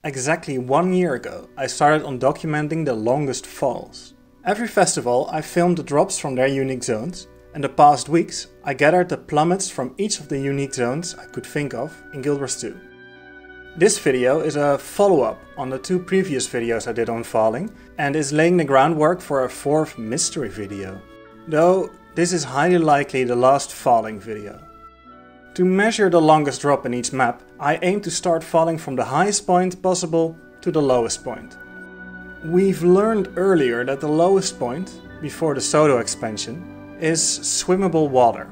Exactly 1 year ago, I started on documenting the longest falls. Every festival I filmed the drops from their unique zones, and the past weeks I gathered the plummets from each of the unique zones I could think of in Guild Wars 2. This video is a follow-up on the 2 previous videos I did on falling and is laying the groundwork for a 4th mystery video. Though this is highly likely the last falling video. To measure the longest drop in each map, I aim to start falling from the highest point possible to the lowest point. We've learned earlier that the lowest point, before the Soto expansion, is swimmable water.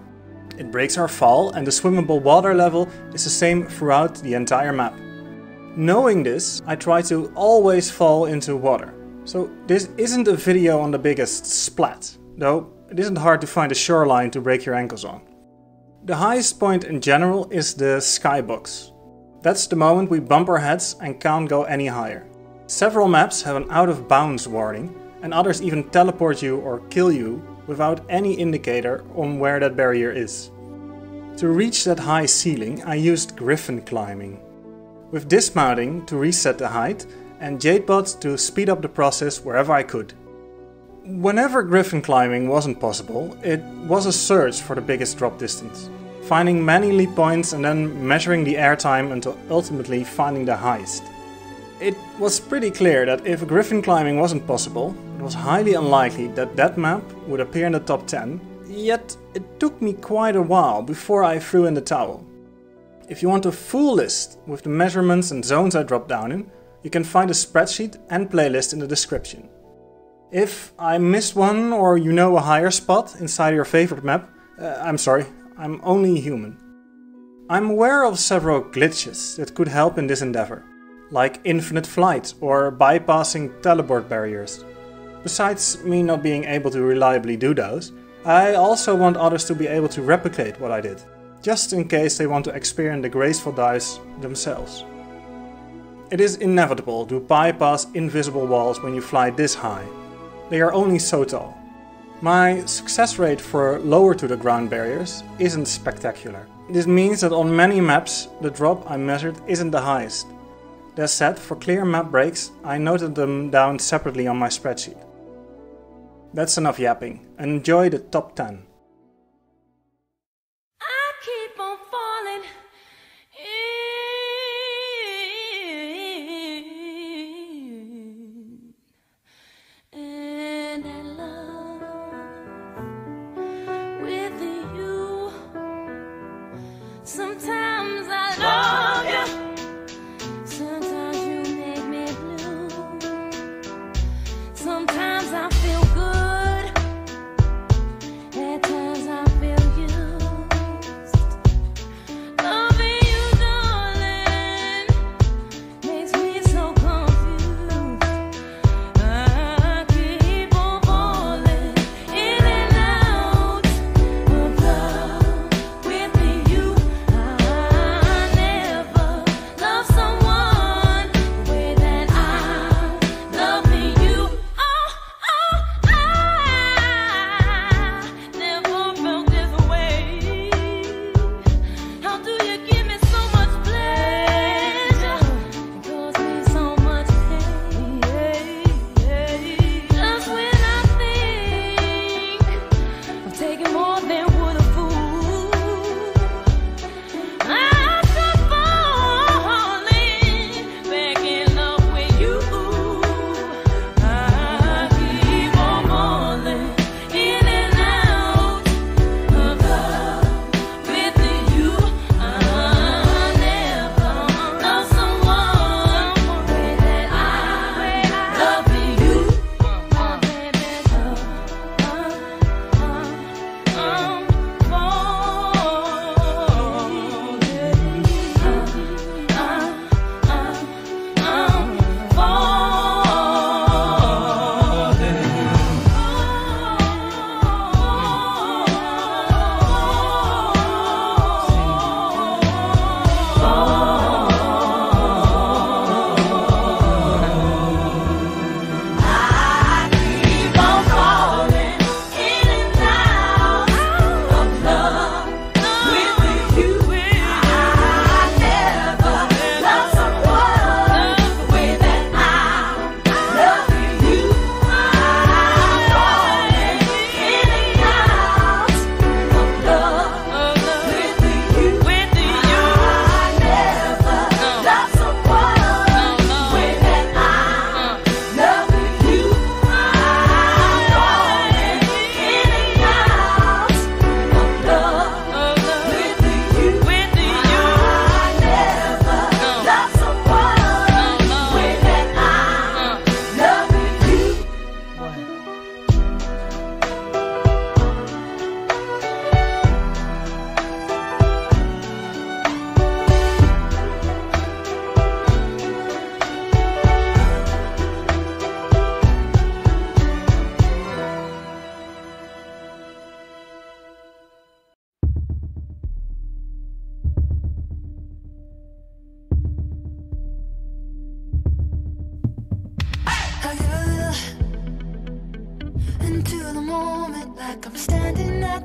It breaks our fall and the swimmable water level is the same throughout the entire map. Knowing this, I try to always fall into water. So this isn't a video on the biggest splat, though it isn't hard to find a shoreline to break your ankles on. The highest point in general is the skybox. That's the moment we bump our heads and can't go any higher. Several maps have an out of bounds warning, and others even teleport you or kill you without any indicator on where that barrier is. To reach that high ceiling, I used griffin climbing, with dismounting to reset the height and Jadebot to speed up the process wherever I could. Whenever griffin climbing wasn't possible, it was a search for the biggest drop distance, finding many leap points and then measuring the airtime until ultimately finding the highest. It was pretty clear that if griffin climbing wasn't possible, it was highly unlikely that that map would appear in the top 10, yet it took me quite a while before I threw in the towel. If you want a full list with the measurements and zones I dropped down in, you can find a spreadsheet and playlist in the description. If I missed one or you know a higher spot inside your favorite map, I'm sorry, I'm only human. I'm aware of several glitches that could help in this endeavor, like infinite flight or bypassing teleport barriers. Besides me not being able to reliably do those, I also want others to be able to replicate what I did, just in case they want to experience the graceful dives themselves. It is inevitable to bypass invisible walls when you fly this high. They are only so tall. My success rate for lower to the ground barriers isn't spectacular. This means that on many maps the drop I measured isn't the highest. That said, for clear map breaks, I noted them down separately on my spreadsheet. That's enough yapping. Enjoy the top 10. Sometimes I love you, sometimes you make me blue. Sometimes I feel good, at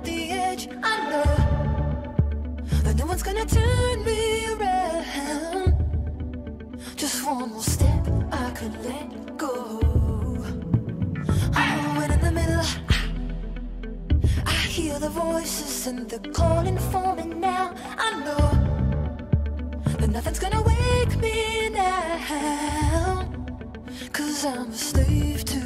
the edge. I know that no one's gonna turn me around. Just one more step, I could let go. Oh, and in the middle, I hear the voices and they're calling for me now. I know that nothing's gonna wake me now, 'cause I'm a slave to